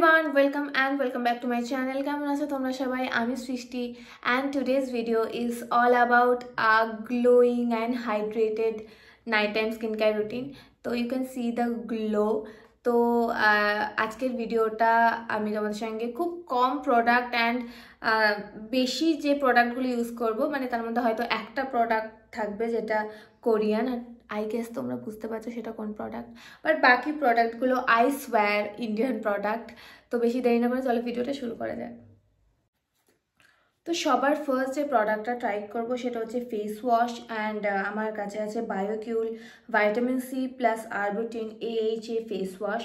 everyone, welcome back to my channel. কেমন আছো তোমরা সবাই? আমি সৃষ্টি and today's video is all about a glowing and hydrated nighttime skincare routine. So you can see the glow. তো আজকের ভিডিওটা আমি তোমাদের সঙ্গে খুব কম প্রোডাক্ট অ্যান্ড বেশি যে প্রোডাক্টগুলো ইউজ করব, মানে তার মধ্যে হয়তো একটা প্রোডাক্ট থাকবে যেটা কোরিয়ান, আই গেস তোমরা বুঝতে পারছো সেটা কোন প্রোডাক্ট, বাট বাকি প্রোডাক্টগুলো আই সোয়্যার ইন্ডিয়ান প্রোডাক্ট। তো বেশি দেরি না করে চলো ভিডিওটা শুরু করা যায়। তো সবার ফার্স্ট যে প্রোডাক্টটা ট্রাই করবো সেটা হচ্ছে ফেস ওয়াশ, অ্যান্ড আমার কাছে আছে Bioqule vitamin C plus arbutin AHA face wash.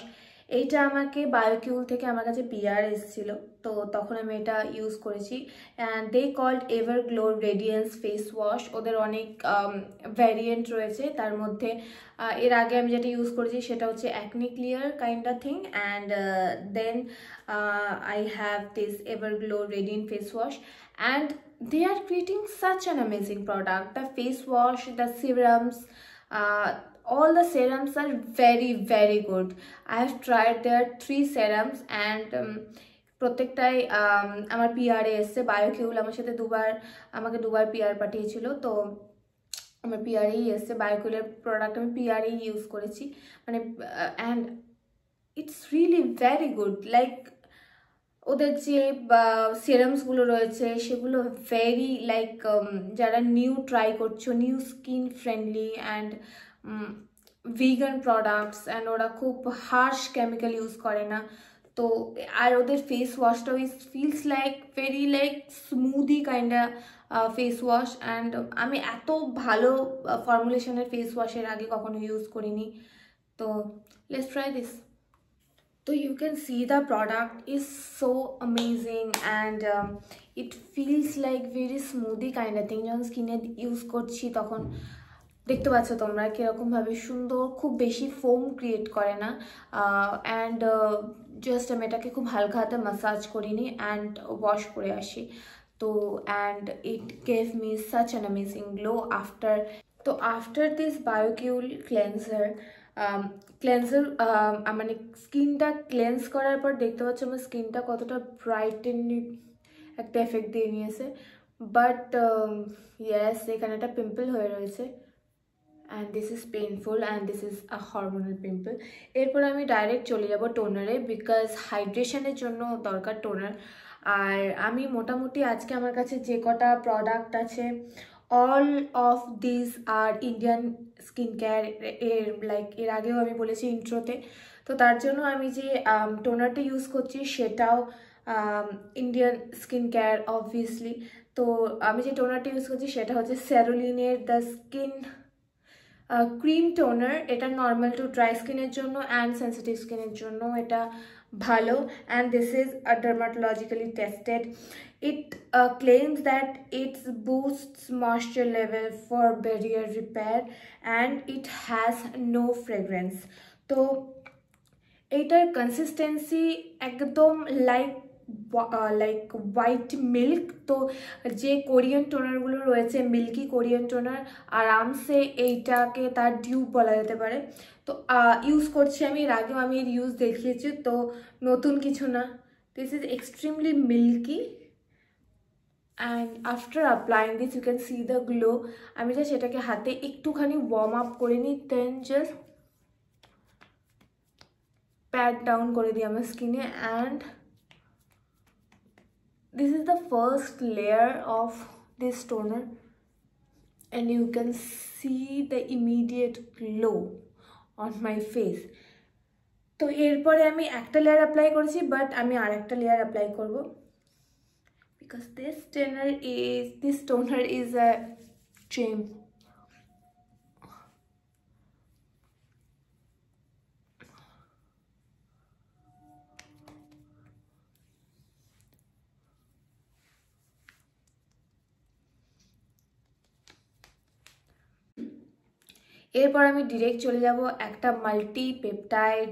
এইটা আমাকে বায়োকিউল থেকে আমার কাছে পিআর এসেছিল, তো তখন আমি এটা ইউজ করেছি। And they called Ever Glow Radiance face wash. ওদের অনেক ভ্যারিয়েন্ট রয়েছে, তার মধ্যে এর আগে আমি যেটা ইউজ করেছি সেটা হচ্ছে acne clear kind of thing, and then I have this Everglow Radiant Face Wash, and they are creating such an amazing product. The face wash, the serums, all the serums are very good. I have tried their 3 serums and প্রত্যেকটাই আমার পিআরে এসছে। বায়োকিউল আমার সাথে আমাকে দুবার PR পাঠিয়েছিল, তো আমার পিআরেই এসছে। বায়োকিউলের প্রোডাক্ট আমি পিআরেই ইউজ করেছি, মানে and it's really very good. Like ওদের যে সিরামসগুলো রয়েছে সেগুলো ভেরি লাইক যারা নিউ ট্রাই করছো, new skin friendly and vegan products, and ওরা খুব হার্শ কেমিক্যাল ইউজ করে না। তো আর ওদের ফেস ওয়াশটাও feels like very like smoothie kind face wash, and আমি এত ভালো ফর্মুলেশনের ফেস ওয়াশের আগে কখনো ইউজ করিনি। তো let's try this. So you can see the product is so amazing, and it feels like very smoothie kind of thing. যখন স্কিনে ইউজ করছি তখন দেখতে পাচ্ছ তোমরা কিরকম ভাবে সুন্দর, খুব বেশি ফোম ক্রিয়েট করে না, অ্যান্ড জাস্ট আমি এটাকে খুব হালকা হাতে মাসাজ করিনি অ্যান্ড ওয়াশ করে আসি। তো and it gave me such an amazing glow after. তো আফটার দিস বায়োকিউল ক্লেন্সার মানে স্কিনটা ক্লেন্স করার পর দেখতে পাচ্ছ আমার স্কিনটা কতটা ব্রাইটেন একটা এফেক্ট দিয়ে নিয়েছে। বাট ইয়েস, এখানে একটা পিম্পল হয়ে রয়েছে, and this is painful, and this is a hormonal pimple. এরপর আমি ডাইরেক্ট চলে যাব টোনারে, বিকজ হাইড্রেশনের জন্য দরকার টোনার। আর আমি মোটামুটি আজকে আমার কাছে যে কটা প্রোডাক্ট আছে, all of this are Indian skin care. এর আগেও আমি বলেছি ইন্ট্রোতে। তো তার জন্য আমি যে টোনারটা ইউজ করছি সেটাও ইন্ডিয়ান স্কিন কেয়ার অবভিয়াসলি। তো আমি যে টোনারটা ইউজ করছি সেটা হচ্ছে সেরোলিনের দ্য স্কিন ক্রিম টোনার। এটা নর্মাল টু ড্রাই স্কিনের জন্য অ্যান্ড সেন্সিটিভ স্কিনের জন্য এটা ভালো, and this is dermatologically tested. It claims that it boosts moisture level for barrier repair and it has no fragrance. তো এইটার কনসিস্টেন্সি একদম লাইক হোয়াইট মিল্ক। তো যে কোরিয়ান টোনারগুলো রয়েছে, মিল্কি কোরিয়ান টোনার, আরামসে এইটাকে তার ডিউব বলা যেতে পারে। তো ইউজ করছি আমি, এর আগেও আমি এর ইউজ দেখিয়েছি, তো নতুন কিছু না। This is extremely milky, and after applying this you can see the glow. আমি জাস্ট এটাকে হাতে একটুখানি ওয়ার্ম আপ করে নিই, দেন জাস্ট প্যাট ডাউন করে দিই আমার স্কিনে, and this is the first layer of this toner, and you can see the immediate glow on my face. তো এরপরে আমি একটা লেয়ার অ্যাপ্লাই করেছি, বাট আমি আর একটা লেয়ার অ্যাপ্লাই করব, because this toner is a gem. এরপর আমি ডিরেক্ট চলে যাব একটা multi peptide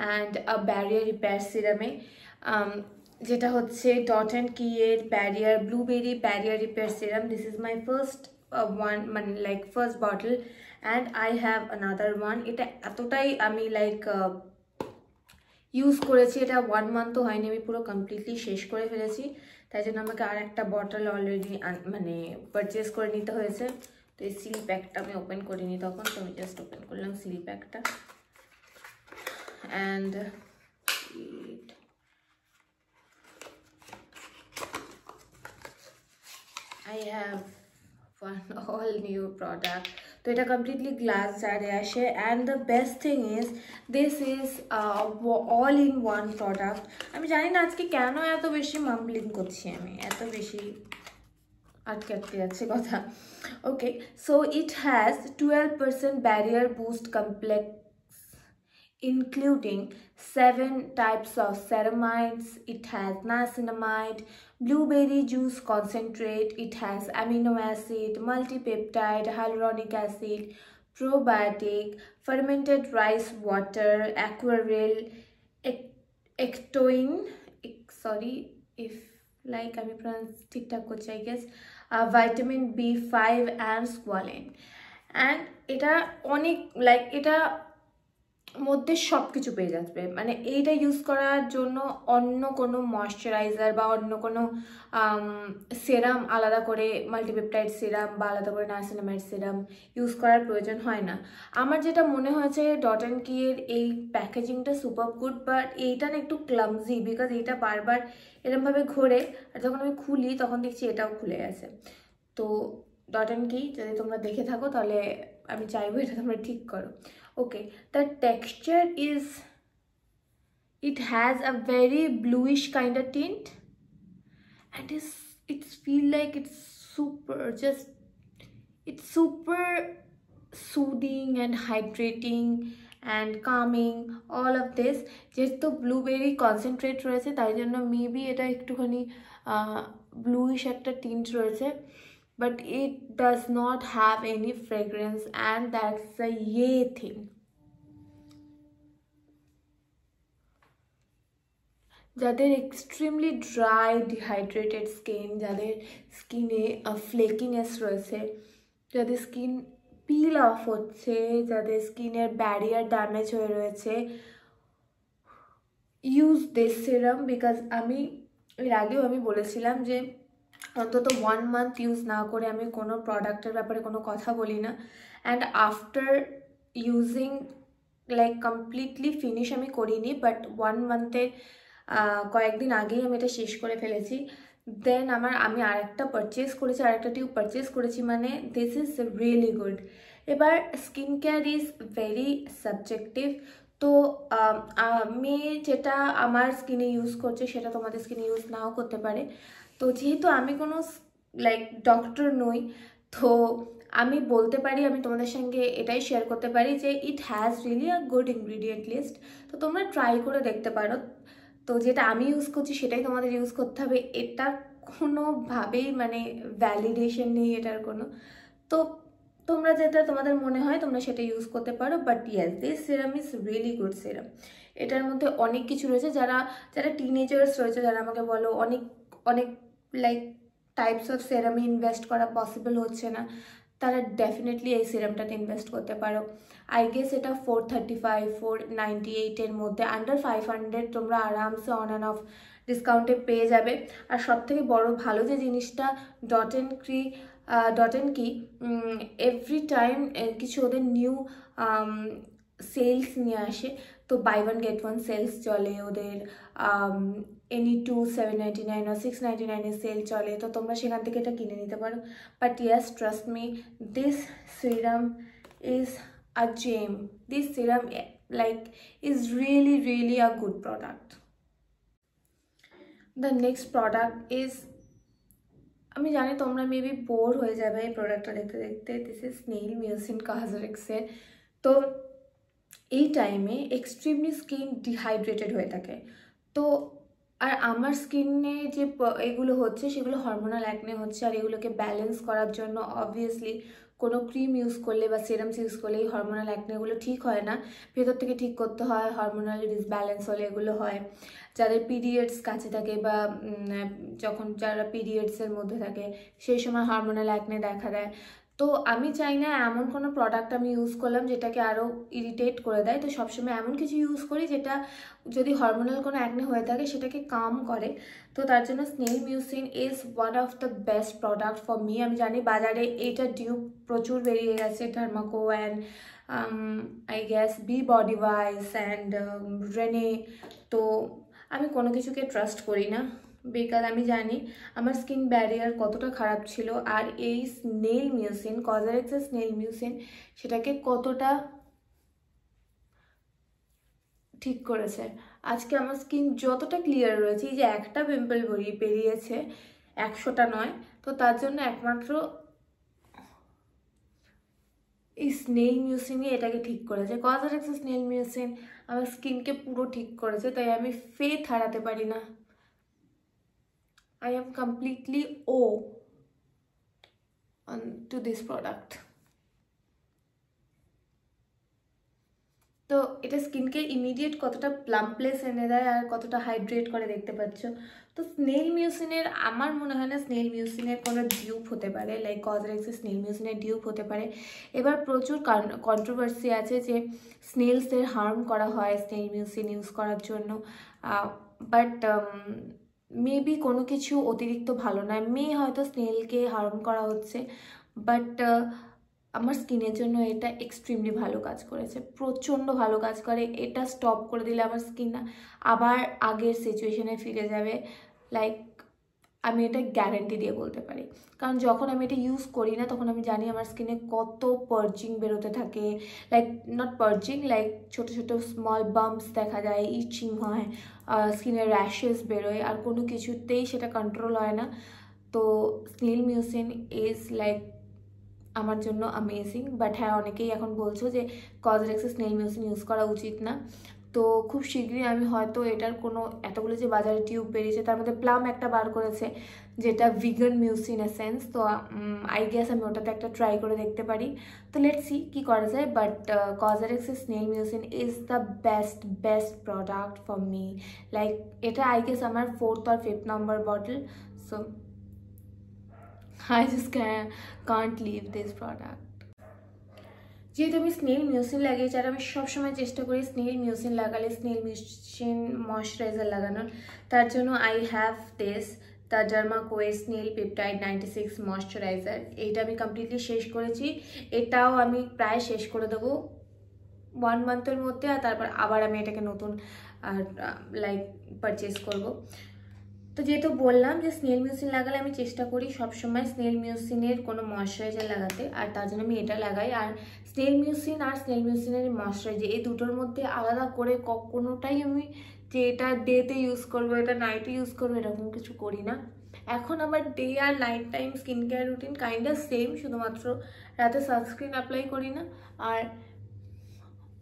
and barrier repair সিরামে, যেটা হচ্ছে ডট অ্যান্ড কি এর blueberry barrier repair serum. This is my first one, মানে like first bottle, and I have another one. এটা এতটাই আমি লাইক ইউজ করেছি। এটা 1 মান্থও হয়নি, আমি পুরো কমপ্লিটলি শেষ করে ফেলেছি। তাই জন্য আমাকে আর একটা বটল অলরেডি মানে পারচেস করে নিতে হয়েছে। তো এই সিল প্যাকটা আমি ওপেন করিনি তখন, তো আমি জাস্ট ওপেন করলাম সিল প্যাকটা। And I have one all new product. তো এটা কমপ্লিটলি গ্লাস জারে আসে, and the best thing is this is all in one product. আমি জানি না আজকে কেন এত বেশি মাম্বলিং করছি, আমি এত বেশি আটকে যাচ্ছে কথা। Okay, so it has 12% barrier boost complex, including 7 types of ceramides. It has niacinamide, blueberry juice concentrate. It has amino acid, multipeptide, hyaluronic acid, probiotic, fermented rice water, aquarel, ectoin, sorry if like আমি pronounce ঠিকঠাক করছি I guess, vitamin B5 and squalane. And এটা অনেক like এটা মধ্যে সব কিছু পেয়ে যাবে, মানে এইটা ইউজ করার জন্য অন্য কোনো ময়শ্চারাইজার বা অন্য কোনো সেরাম আলাদা করে, মাল্টিপেপটাইড সেরাম বা আলাদা করে নাইসিনামাইড সেরাম ইউজ করার প্রয়োজন হয় না। আমার যেটা মনে হয়েছে ডট অ্যান্ড কি এর এই প্যাকেজিংটা সুপার গুড, বাট এইটা না একটু ক্লামজি, বিকজ এইটা বারবার এরকমভাবে ঘোরে, আর যখন আমি খুলি তখন দেখছি এটাও খুলে গেছে। তো ডট অ্যান্ড কি যদি তোমরা দেখে থাকো তাহলে আমি চাইবো এটা তোমরা ঠিক করো। Okay, the texture is, it has a very bluish kind of tint, and it's feel like it's super soothing and hydrating and calming, all of this. যেহেতু ব্লুবেরি কনসেন্ট্রেট রয়েছে তাই জন্য মেবি এটা একটুখানি bluish একটা টিন্ট রয়েছে, but it does not have any fragrance, and that's the yay thing. যাদের extremely dry dehydrated skin, যাদের স্কিনে ফ্লেকিনেস রয়েছে, যাদের স্কিন পিল অফ হচ্ছে, যাদের স্কিনের ব্যারিয়ার ড্যামেজ হয়ে রয়েছে, ইউজ দিস সিরাম। বিকজ আমি এর আগেও আমি বলেছিলাম যে অন্তত 1 মান্থ ইউজ না করে আমি কোনো প্রোডাক্টের ব্যাপারে কোনো কথা বলি না, and after using like completely finish আমি করিনি, বাট 1 মান্থের কয়েকদিন আগেই আমি এটা শেষ করে ফেলেছি। দেন আমি আরেকটা পারচেস করেছি, আরেকটা টিউব পারচেস করেছি, মানে দিস ইজ রিয়েলি গুড। এবার skin care is very subjective, তো আমি যেটা আমার স্কিনে ইউজ করছি সেটা তোমাদের স্কিনে ইউজ নাও করতে পারে। তো যেহেতু আমি কোনো লাইক ডক্টর নই, তো আমি বলতে পারি, আমি তোমাদের সঙ্গে এটাই শেয়ার করতে পারি যে it has really a good ingredient list, তো তোমরা ট্রাই করে দেখতে পারো। তো যেটা আমি ইউজ করছি সেটাই তোমাদের ইউজ করতে হবে, এটা কোনোভাবেই মানে ভ্যালিডেশন নেই এটার কোনো। তো তোমরা যেটা তোমাদের মনে হয় তোমরা সেটা ইউজ করতে পারো, but yes this serum is really good serum. এটার মধ্যে অনেক কিছু রয়েছে, যারা টিনেজার্স রয়েছে, যারা আমাকে বলো অনেক লাইক টাইপস অফ সিরামে ইনভেস্ট করা পসিবল হচ্ছে না, তারা ডেফিনেটলি এই সিরামটাতে ইনভেস্ট করতে পারো। আই গেস এটা 435 498 এর মধ্যে, আন্ডার 500 তোমরা আরামসে অন অ্যান্ড অফ ডিসকাউন্টে পেয়ে যাবে। আর সবথেকে বড় ভালো যে জিনিসটা, ডট অ্যান্ড কি এভরি টাইম কিছু ওদের নিউ সেলস নিয়ে আসে, তো বাই 1 get 1 সেলস চলে ওদের, এনি 2 799 or 699 এর সেল চলে, তো তোমরা সেখান থেকে এটা কিনে নিতে পারো। But yes, trust me, this serum is a gem. This serum like is really a good product. The next product is, আমি জানি তোমরা মেবি বোর হয়ে যাবে এই প্রোডাক্টটা দেখতে দেখতে, দিস ইজ স্নেইল মিউসিন কাজারেক্সের। তো এই টাইমে এক্সট্রিমলি স্কিন ডিহাইড্রেটেড হয়ে থাকে, তো আর আমার স্কিনে যে এগুলো হচ্ছে সেগুলো হরমোনাল অ্যাকনে হচ্ছে, আর এগুলোকে ব্যালেন্স করার জন্য অবভিয়াসলি কোনো ক্রিম ইউজ করলে বা সিরামস ইউজ করলে এই হরমোনাল অ্যাকনেগুলো ঠিক হয় না, ভেতর থেকে ঠিক করতে হয়। হরমোনাল ডিসব্যালেন্স হলে এগুলো হয়। যাদের পিরিয়ডস কাছে থাকে বা যখন যারা পিরিয়ডসের মধ্যে থাকে সেই সময় হরমোনাল অ্যাকনে দেখা দেয়। তো আমি চাই না এমন কোনো প্রোডাক্ট আমি ইউজ করলাম যেটাকে আরও ইরিটেট করে দেয়। তো সবসময় এমন কিছু ইউজ করি যেটা যদি হরমোনাল কোনো অ্যাকনে হয়ে থাকে সেটাকে কাম করে। তো তার জন্য snail mucin is one of the best product for me. আমি জানি বাজারে এইটা ডিউপ প্রচুর বেরিয়ে গেছে, Derma Co and I guess Be Bodywise and Renee. তো আমি কোনো কিছুকে ট্রাস্ট করি না, বিকজ আমি জানি আমার স্কিন ব্যারিয়ার কতটা খারাপ ছিল, আর এই স্নেল মিউসিন, কজারেক্সের স্নেল মিউসিন সেটাকে কতটা ঠিক করেছে। আজকে আমার স্কিন যতটা ক্লিয়ার রয়েছে, এই যে একটা পিম্পল বেরিয়েছে 100টা নয়, তো তার জন্য একমাত্র এই স্নেল মিউসিনই এটাকে ঠিক করেছে। কজারেক্সের স্নেল মিউসিন আমার স্কিনকে পুরো ঠিক করেছে, তাই আমি ফেথ হারাতে পারি না। I am completely on to this product. তো এটা স্কিনকে ইমিডিয়েট কতটা প্লাম্পলেস এনে দেয় আর কতটা হাইড্রেট করে দেখতে পাচ্ছ। তো স্নেল মিউসিনের আমার মনে হয় না স্নেল মিউসিনের কোনো ডিউপ হতে পারে, লাইক কজারেক্সের স্নেল মিউসিনের ডিউপ হতে পারে। এবার প্রচুর কন্ট্রোভার্সি আছে যে স্নেলসদের হার্ম করা হয় স্নেল মিউসিন ইউজ করার জন্য, বাট মেবি কোনো কিছু অতিরিক্ত ভালো নয়। হয়তো স্নেলকে হার্ম করা হচ্ছে, বাট আমার স্কিনের জন্য এটা এক্সট্রিমলি ভালো কাজ করেছে, প্রচণ্ড ভালো কাজ করে। এটা স্টপ করে দিলে আমার স্কিন আবার আগের সিচুয়েশনে ফিরে যাবে, লাইক আমি এটা গ্যারেন্টি দিয়ে বলতে পারি। কারণ যখন আমি এটা ইউজ করি না তখন আমি জানি আমার স্কিনে কত পার্জিং বেরোতে থাকে, লাইক নট পার্জিং, লাইক ছোটো ছোটো স্মল বাম্পস দেখা যায়, ইচিং হয়, স্কিনের র্যাশেস বেরোয়, আর কোনো কিছুতেই সেটা কন্ট্রোল হয় না। তো স্নেল মিউসিন ইজ লাইক আমার জন্য অ্যামেজিং। বাট হ্যাঁ, অনেকেই এখন বলছো যে কজারেক্সের স্নেল মিউসিন ইউজ করা উচিত না। তো খুব শীঘ্রই আমি হয়তো এটার কোনো এতগুলো যে বাজারে টিউব বেরিয়েছে তার মধ্যে প্লাম একটা বার করেছে যেটা ভিগান মিউসিন এসেন্স, তো আই গেস আমি ওটাতে একটা ট্রাই করে দেখতে পারি। তো লেটস সি কী করা যায়। বাট কজারেক্সের snail mucin is the best product for me. Like এটা আই গেস আমার 4th or 5th number bottle. So I just can't leave this product. যেহেতু আমি স্নেল মিউসিন লাগিয়েছি আর আমি সবসময় চেষ্টা করি স্নেল মিউসিন লাগালে স্নেল মিউসিন ময়শ্চারাইজার লাগানোর, তার জন্য I have this the Derma Co snail peptide 96 moisturiser. এইটা আমি কমপ্লিটলি শেষ করেছি, এটাও আমি প্রায় শেষ করে দেবো 1 মান্থের মধ্যে, আর তারপর আবার আমি এটাকে নতুন লাইক পারচেস করব। তো যেহেতু বললাম যে স্নেল মিউসিন লাগালে আমি চেষ্টা করি সবসময় স্নেল মিউসিনের কোনো ময়শ্চারাইজার লাগাতে, আর তার জন্য আমি এটা লাগাই। আর স্নেল মিউসিন আর স্নেল মিউসিনের ময়শ্চারাইজার এই দুটোর মধ্যে আলাদা করে কোনোটাই আমি যে এটা ডেতে ইউজ করবো এটা নাইটে ইউজ করবো এরকম কিছু করি না। এখন আমার ডে আর night time skin care routine kind of same, শুধুমাত্র রাতে সানস্ক্রিন অ্যাপ্লাই করি না, আর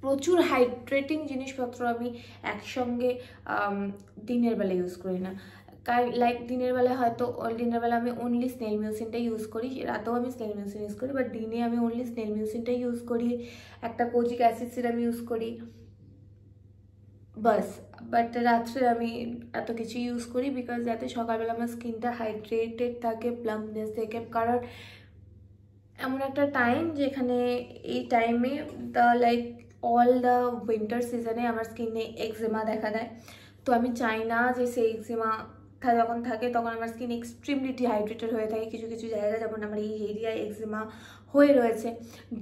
প্রচুর হাইড্রেটিং জিনিসপত্র আমি একসঙ্গে দিনের বেলা ইউজ করি না। লাইক দিনের বেলা হয়তো দিনের বেলা আমি অনলি স্নেল মিউসিনটাই ইউজ করি, রাতেও আমি স্নেল মিউসিন ইউজ করি, বাট দিনে আমি অনলি স্নেল মিউসিনটাই ইউজ করি, একটা কোজিক অ্যাসিড সিরাম ইউজ করি বাস। বাট রাত্রে আমি এত কিছু ইউজ করি বিকজ যাতে সকালবেলা আমার স্কিনটা হাইড্রেটেড থাকে, প্লাম্পনেস থাকে। কারণ এমন একটা টাইম যেখানে এই টাইমে লাইক অল দ্য উইন্টার সিজনে আমার স্কিনে এক্সিমা দেখা দেয়। তো আমি চাই না যে সেই এক্সিমা যখন থাকে তখন আমার স্কিন এক্সট্রিমলি ডিহাইড্রেটেড হয়ে থাকে কিছু কিছু জায়গায়, যেমন আমার এই এরিয়ায় এক্সিমা হয়ে রয়েছে,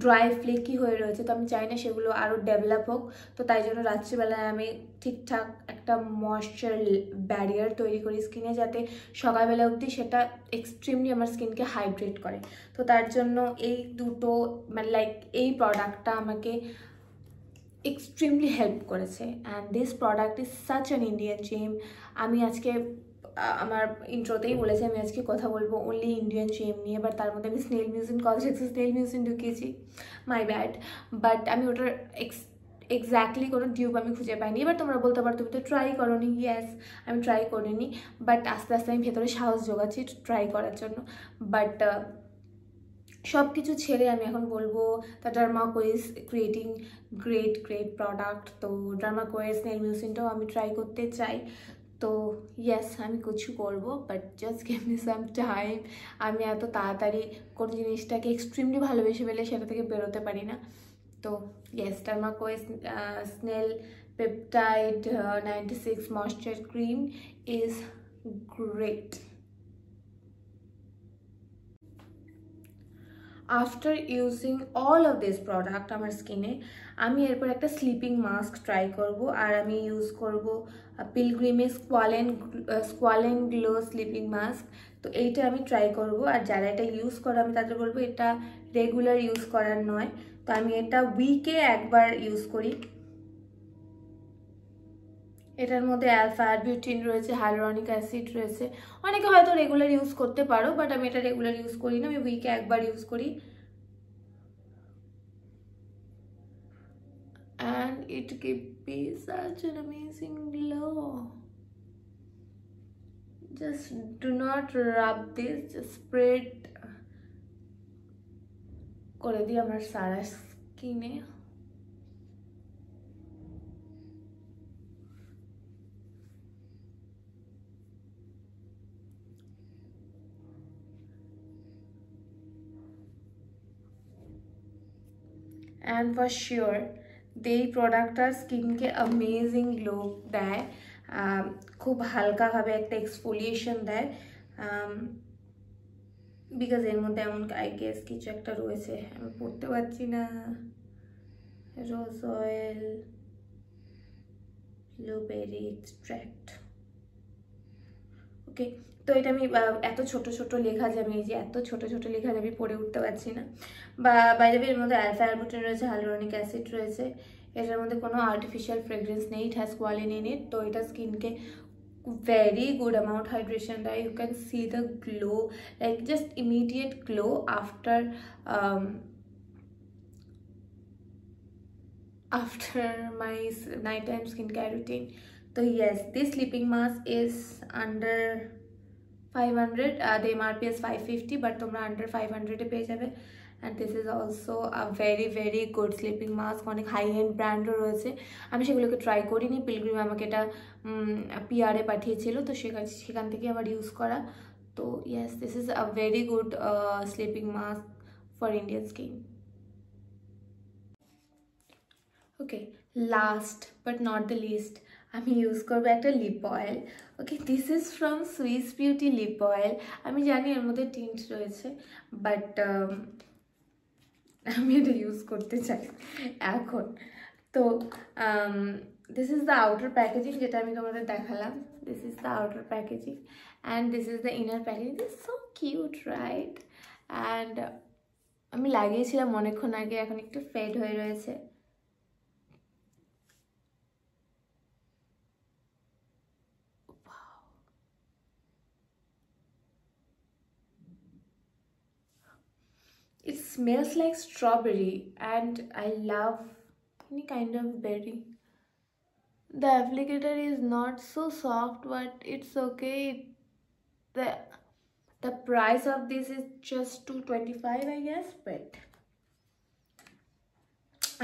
ড্রাই ফ্লেকি হয়ে রয়েছে। তো আমি চাই না সেগুলো আরও ডেভেলপ হোক। তো তাই জন্য রাত্রিবেলায় আমি ঠিকঠাক একটা ময়েশ্চার ব্যারিয়ার তৈরি করি স্কিনে, যাতে সকালবেলা অবধি সেটা এক্সট্রিমলি আমার স্কিনকে হাইড্রেট করে। তো তার জন্য এই দুটো মানে লাইক এই প্রোডাক্টটা আমাকে এক্সট্রিমলি হেল্প করেছে, and this product is such an Indian gem. আমি আজকে আমার ইন্ট্রোতেই বলেছি আমি আজকে কথা বলবো অনলি ইন্ডিয়ান জেম নিয়ে, বাট তার মধ্যে আমি স্নেল মিউসিন কজারেক্সের স্নেল মিউসিন ঢুকিয়েছি, মাই ব্যাড। বাট আমি ওটার এক্স্যাক্টলি কোনো ডিউব আমি খুঁজে পাইনি। এবার তোমরা বলতে পারো তুমি তো ট্রাই করোনি, ইয়েস আমি ট্রাই করিনি, বাট আস্তে আস্তে আমি ভেতরে সাহস জোগাচ্ছি ট্রাই করার জন্য। বাট সব কিছু ছেড়ে আমি এখন বলবো the Derma Co is creating great product. তো ডার্মাকো স্নেল মিউসিনটাও আমি ট্রাই করতে চাই। তো ইয়েস আমি কিছু করবো, but just give me some time. আমি এত তাড়াতাড়ি কোন জিনিসটাকে এক্সট্রিমলি ভালোবেসে ফেলে সেটা থেকে বেরোতে পারি না। তো yes, Dermaco Snail Peptide 96 Moisture Cream is great. After using all of this product আমার স্কিনে, আমি এরপর একটা স্লিপিং মাস্ক ট্রাই করব। আর আমি ইউজ করব পিলগ্রিমের স্কোয়ালেন গ্লো স্লিপিং মাস্ক। তো এইটা আমি ট্রাই করব। আর যারা এটা ইউজ করে আমি তাদের বলবো এটা রেগুলার ইউজ করার নয়। তো আমি এটা উইকে একবার ইউজ করি। এটার মধ্যে অ্যালফা বিউটিন রয়েছে, হাইলুরনিক অ্যাসিড রয়েছে। অনেকে হয়তো রেগুলার ইউজ করতে পারো, বাট আমি এটা রেগুলার ইউজ করি না, আমি উইকে একবার ইউজ করি। And it gives me such an amazing glow. Just do not rub this, just spread করে দিই আমার সারা স্কিনে। And for sure এই প্রোডাক্টটা স্কিনকে অ্যামেজিং গ্লো দেয়, খুব হালকাভাবে একটা এক্সফোলিয়েশন দেয়। বিকজ এর মধ্যে এমন আই গেস কিছু একটা রয়েছে, আমি পড়তে পারছি না। রোজ অয়েল, ব্লুবেরি এক্সট্র্যাক্ট। ওকে, তো এটা আমি এত ছোট ছোট লেখা যে আমি এত ছোট ছোট লেখা যে আমি পড়ে উঠতে পারছি না। বা বাইরে এর মধ্যে অ্যালফা বিউটিন রয়েছে, হাইলুরনিক অ্যাসিড রয়েছে। এটার মধ্যে কোনো আর্টিফিশিয়াল ফ্রেগ্রেন্স নেই, ইট হ্যাজ কোয়ালিন ইন ইট। তো এটা স্কিনকে very good amount hydration that you can see the glow, like just immediate glow after my nighttime skincare routine. So yes, this sleeping mask is under 500, the MRP is 550, but তোমরা under 500 এ পেয়ে যাবে। and this is also a very good sleeping mask। অনেক high end ব্র্যান্ডও রয়েছে, আমি সেগুলোকে try করিনি। Pilgrim আমাকে এটা পিআরে পাঠিয়েছিল, তো সেখান থেকে আমার ইউজ করা। তো yes, this is a very good sleeping mask for Indian skin. Okay, last but not the least আমি ইউজ করবো একটা lip oil. Okay, this is from Swiss Beauty lip oil. আমি জানি এর মধ্যে টিন্ট রয়েছে, বাট আমি এটা ইউজ করতে চাই এখন। তো this is the outer packaging, যেটা আমি তোমাদের দেখালাম। This is the outer packaging and this is the inner packaging. This so cute, right? And আমি লাগিয়েছিলাম অনেকক্ষণ আগে, এখন একটু ফেড হয়ে রয়েছে। It smells like strawberry and I love any kind of berry. The applicator is not so soft, but it's okay. The price of this is just $225, I guess, but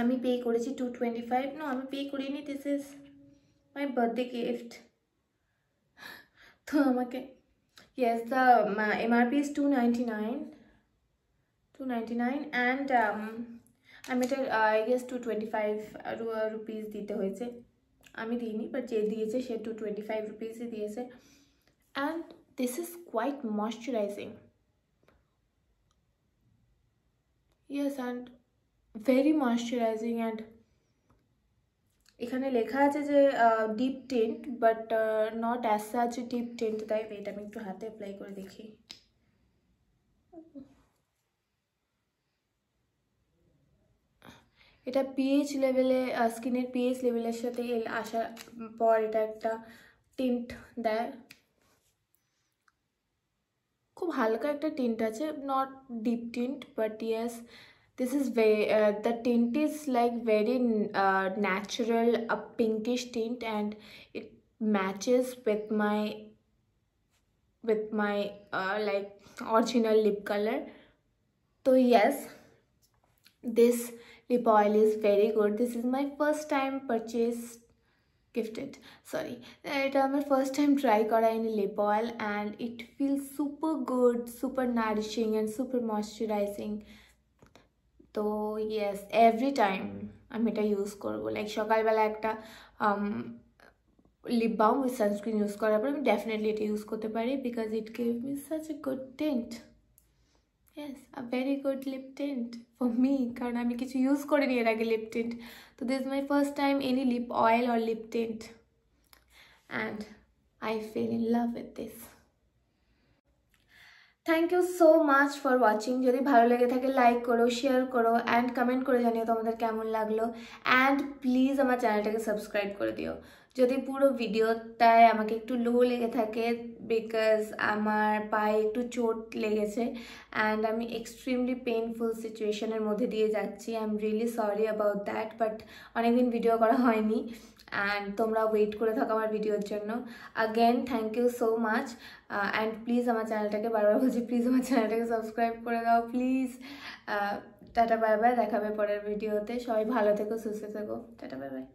আমি pay করেছি $225। no, আমি pay করিনি, this is my birthday gift। তো আমাকে, yes, the MRP is $299 and আমি এটা I guess 225 rupees দিতে হয়েছে। আমি দিইনি, বাট যে দিয়েছে সে 225 rupees দিয়েছে। and this is quite moisturizing, yes, and very moisturizing। and এখানে লেখা আছে যে deep tint, but not as such deep tint দেয়। এটা আমি একটু হাতে অ্যাপ্লাই করে দেখি। এটা পিএইচ লেভেলে, স্কিনের পিএইচ লেভেলের সাথে আসার পর এটা একটা টিন্ট দেয়, খুব হালকা একটা টিন্ট আছে, not deep tint, but yes, this is very the tint is like very natural, a pinkish tint, and it matches with my like original lip color. So yes, this lip oil is very good. This is my first time purchase gifted, sorry. এটা আমার first time try করা in lip oil and it feel super good, super nourishing and super moisturising. তো yes, every time আমি এটা use করবো। Like সকালবেলা একটা lip balm with sunscreen use করার পর আমি ডেফিনেটলি এটা ইউজ করতে পারি, because it gave me such a good tent. Yes, a very good lip tint for me, কারণ আমি কিছু ইউজ করিনি এর আগে লিপ টিন্ট। তো this is my first time any lip oil or lip tint and I fell in love with this. Thank you so much for watching. যদি ভালো লেগে থাকে লাইক করো, শেয়ার করো অ্যান্ড কমেন্ট করে জানিও তোমাদের কেমন লাগলো। অ্যান্ড প্লিজ আমার চ্যানেলটাকে সাবস্ক্রাইব করে দিও। যদি পুরো ভিডিওটায় আমাকে একটু লো লেগে থাকে, বিকজ আমার পায়ে একটু চোট লেগেছে অ্যান্ড আমি এক্সট্রিমলি পেইনফুল সিচুয়েশনের মধ্যে দিয়ে যাচ্ছি। I am really sorry about that, but অনেকদিন ভিডিও করা হয়নি অ্যান্ড তোমরা ওয়েট করে থাকো আমার ভিডিওর জন্য। Again thank you so much and please আমার চ্যানেলটাকে, বারবার বলছি প্লিজ আমার চ্যানেলটাকে সাবস্ক্রাইব করে দাও প্লিজ। টাটা বাই বাই, দেখাবে পরের ভিডিওতে। সবাই ভালো থেকো, সুস্থ থেকো, টাটা বাই বাই।